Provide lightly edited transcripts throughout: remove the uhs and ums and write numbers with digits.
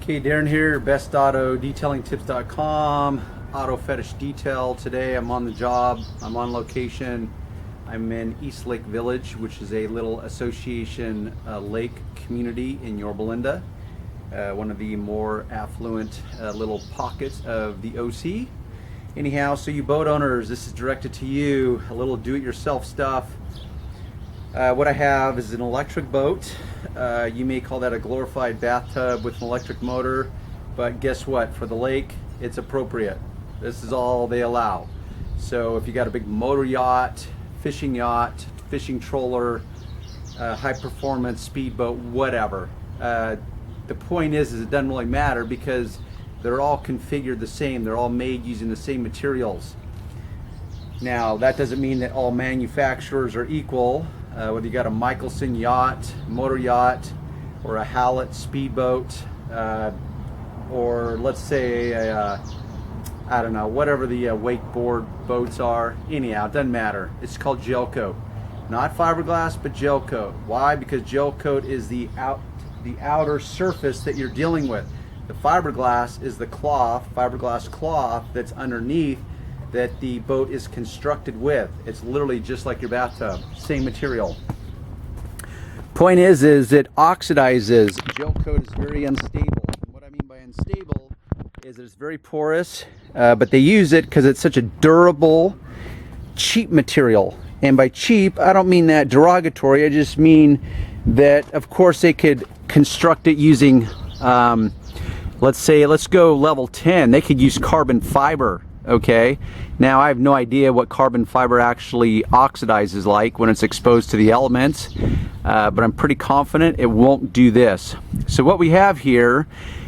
Okay, Darren here, bestauto-detailing-tips.com, auto fetish detail. Today I'm on the job, I'm on location. I'm in East Lake Village, which is a little association lake community in Yorba Linda, one of the more affluent little pockets of the OC. Anyhow, so you boat owners, this is directed to you, a little do-it-yourself stuff. What I have is an electric boat. You may call that a glorified bathtub with an electric motor, but guess what? For the lake, it's appropriate. This is all they allow. So if you got a big motor yacht, fishing trawler, high performance speedboat, whatever. The point is it doesn't really matter because they're all configured the same. They're all made using the same materials. Now, that doesn't mean that all manufacturers are equal. Whether you got a Michelson yacht, motor yacht, or a Hallett speedboat, or let's say I don't know, whatever the wakeboard boats are. Anyhow, it doesn't matter. It's called gelcoat, not fiberglass, but gelcoat. Why? Because gelcoat is the outer surface that you're dealing with. The fiberglass is the cloth, fiberglass cloth that's underneath, that the boat is constructed with. It's literally just like your bathtub, same material. Point is it oxidizes. Gelcoat is very unstable. What I mean by unstable is it's very porous, but they use it because it's such a durable, cheap material. And by cheap, I don't mean that derogatory. I just mean that, of course, they could construct it using, let's go level 10. They could use carbon fiber. Okay, now I have no idea what carbon fiber actually oxidizes like when it's exposed to the elements, but I'm pretty confident it won't do this. So what we have here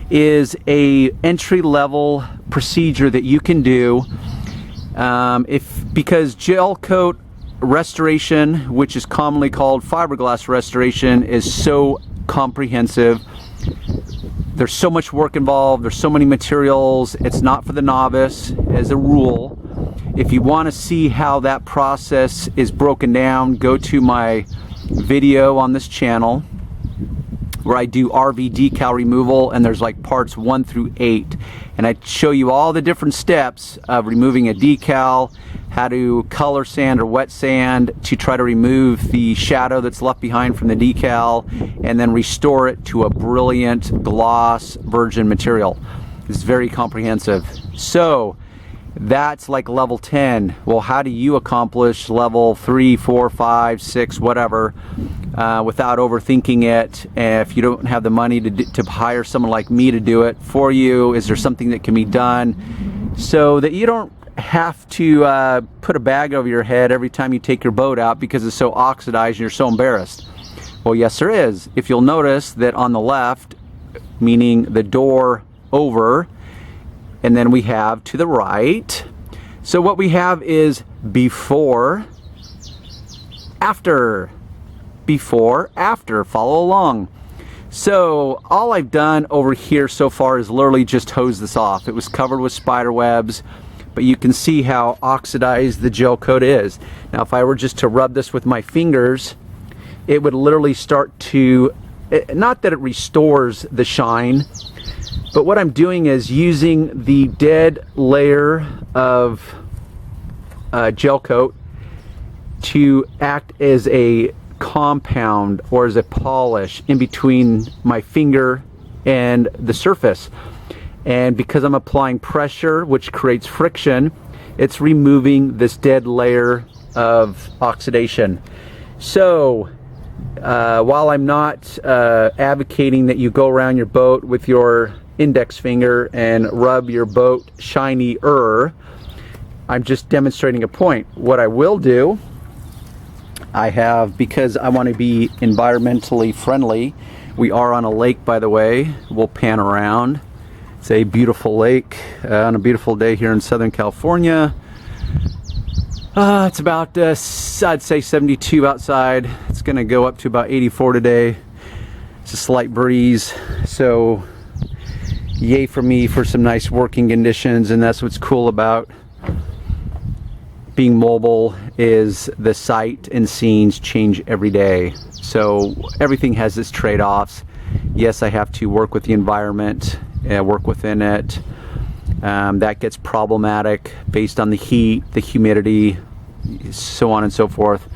is a entry-level procedure that you can do because gel coat restoration, which is commonly called fiberglass restoration, is so comprehensive. There's so much work involved, there's so many materials, it's not for the novice as a rule. If you want to see how that process is broken down, go to my video on this channel where I do RV Decal Removal, and there's like parts 1 through 8. And I show you all the different steps of removing a decal, how to color sand or wet sand to try to remove the shadow that's left behind from the decal, and then restore it to a brilliant gloss virgin material. It's very comprehensive. So that's like level 10. Well, how do you accomplish level 3, 4, 5, 6, whatever, without overthinking it? If you don't have the money to hire someone like me to do it for you, is there something that can be done so that you don't have to put a bag over your head every time you take your boat out because it's so oxidized and you're so embarrassed? Well, yes, there is. If you'll notice that on the left, meaning the door over, and then we have to the right. So what we have is before, after, before, after. Follow along. So all I've done over here so far is literally just hose this off. It was covered with spider webs, but you can see how oxidized the gel coat is. Now if I were just to rub this with my fingers, it would literally start to, not that it restores the shine, but what I'm doing is using the dead layer of gel coat to act as a compound or as a polish in between my finger and the surface. And because I'm applying pressure, which creates friction, it's removing this dead layer of oxidation. So while I'm not advocating that you go around your boat with your index finger and rub your boat shinier, I'm just demonstrating a point. What I will do, I have, because I want to be environmentally friendly, we are on a lake, by the way. We'll pan around. It's a beautiful lake on a beautiful day here in Southern California. It's about I'd say 72 outside. It's gonna go up to about 84 today. It's a slight breeze, so yay for me for some nice working conditions. And that's what's cool about being mobile, is the sight and scenes change every day. So everything has its trade-offs. Yes, I have to work with the environment, work within it. That gets problematic based on the heat, the humidity, so on and so forth.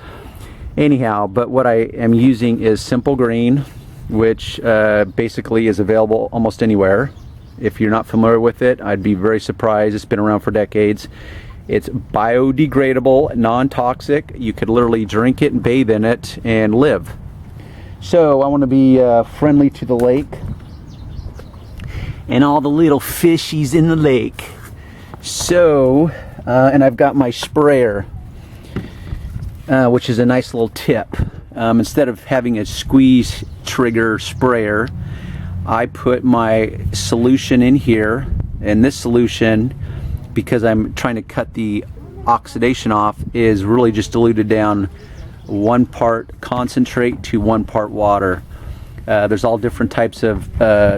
Anyhow, but what I am using is Simple Green, which basically is available almost anywhere. If you're not familiar with it, I'd be very surprised. It's been around for decades. It's biodegradable, non-toxic. You could literally drink it and bathe in it and live. So I want to be friendly to the lake and all the little fishies in the lake. So, and I've got my sprayer, which is a nice little tip. Instead of having a squeeze trigger sprayer, I put my solution in here, and this solution, because I'm trying to cut the oxidation off, is really just diluted down 1 part concentrate to 1 part water. There's all different types of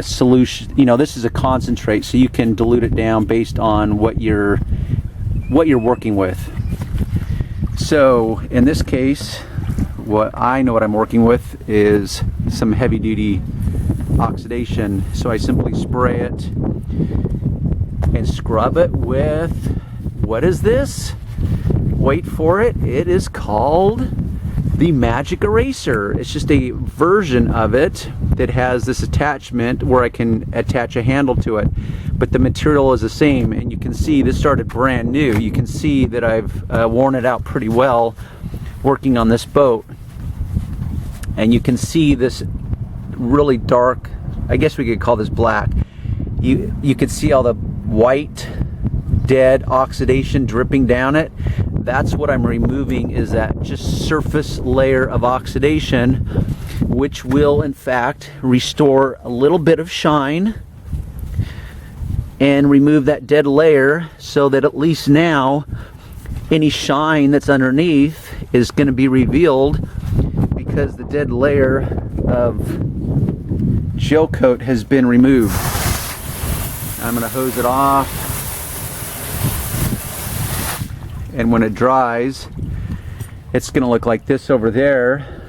solution. You know, this is a concentrate, so you can dilute it down based on what you're working with. So in this case, what I'm working with is some heavy duty oxidation. So I simply spray it and scrub it with, what is this? Wait for it. It is called the Magic Eraser. It's just a version of it that has this attachment where I can attach a handle to it, but the material is the same. And you can see this started brand new. You can see that I've worn it out pretty well working on this boat, and you can see this really dark, I guess we could call this black. You could see all the white dead oxidation dripping down it. That's what I'm removing, is that just surface layer of oxidation, which will in fact restore a little bit of shine and remove that dead layer, so that at least now any shine that's underneath is going to be revealed, because the dead layer of gel coat has been removed. I'm going to hose it off. And when it dries, it's going to look like this over there,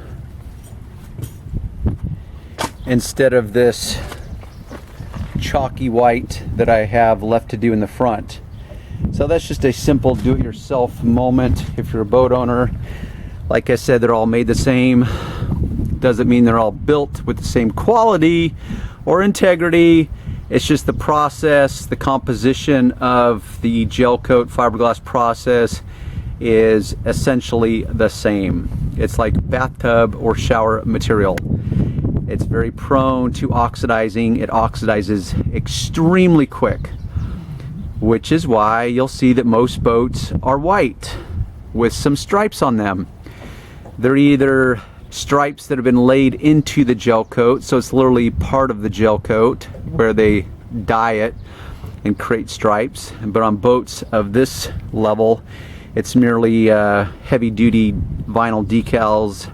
instead of this chalky white that I have left to do in the front. So that's just a simple do-it-yourself moment. If you're a boat owner, like I said, they're all made the same. Doesn't mean they're all built with the same quality or integrity. It's just the process, the composition of the gel coat fiberglass process is essentially the same. It's like bathtub or shower material. It's very prone to oxidizing. It oxidizes extremely quick, which is why you'll see that most boats are white with some stripes on them. They're either stripes that have been laid into the gel coat, so it's literally part of the gel coat where they dye it and create stripes. But on boats of this level, it's merely heavy duty vinyl decals,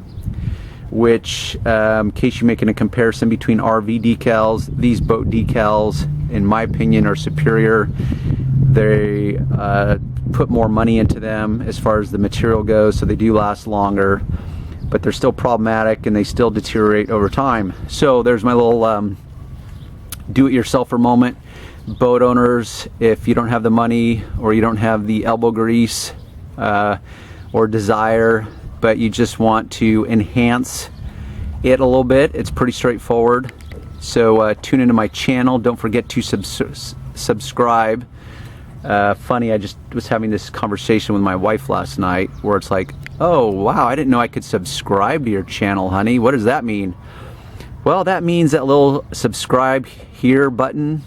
which in case you're making a comparison between RV decals, these boat decals in my opinion are superior. They put more money into them as far as the material goes, so they do last longer, but they're still problematic and they still deteriorate over time. So there's my little do-it-yourselfer moment. Boat owners, if you don't have the money or you don't have the elbow grease or desire, but you just want to enhance it a little bit, it's pretty straightforward. So tune into my channel. Don't forget to subscribe. Funny, I just was having this conversation with my wife last night where it's like, oh wow, I didn't know I could subscribe to your channel, honey. What does that mean? Well, that means that little subscribe here button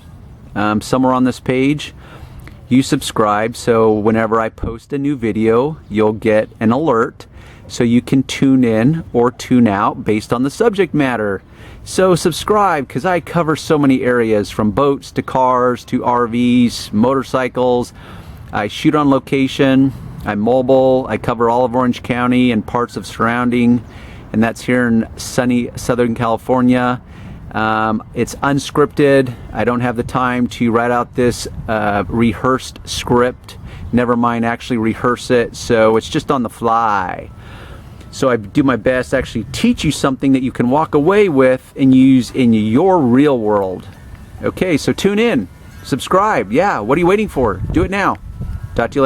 somewhere on this page, you subscribe, so whenever I post a new video, you'll get an alert, so you can tune in or tune out based on the subject matter. So subscribe, because I cover so many areas, from boats to cars to RVs, motorcycles. I shoot on location, I'm mobile, I cover all of Orange County and parts of surrounding, and that's here in sunny Southern California. It's unscripted. I don't have the time to write out this rehearsed script, never mind actually rehearse it, so it's just on the fly. So I do my best to actually teach you something that you can walk away with and use in your real world. Okay, so tune in, subscribe. Yeah, what are you waiting for? Do it now. Talk to you later.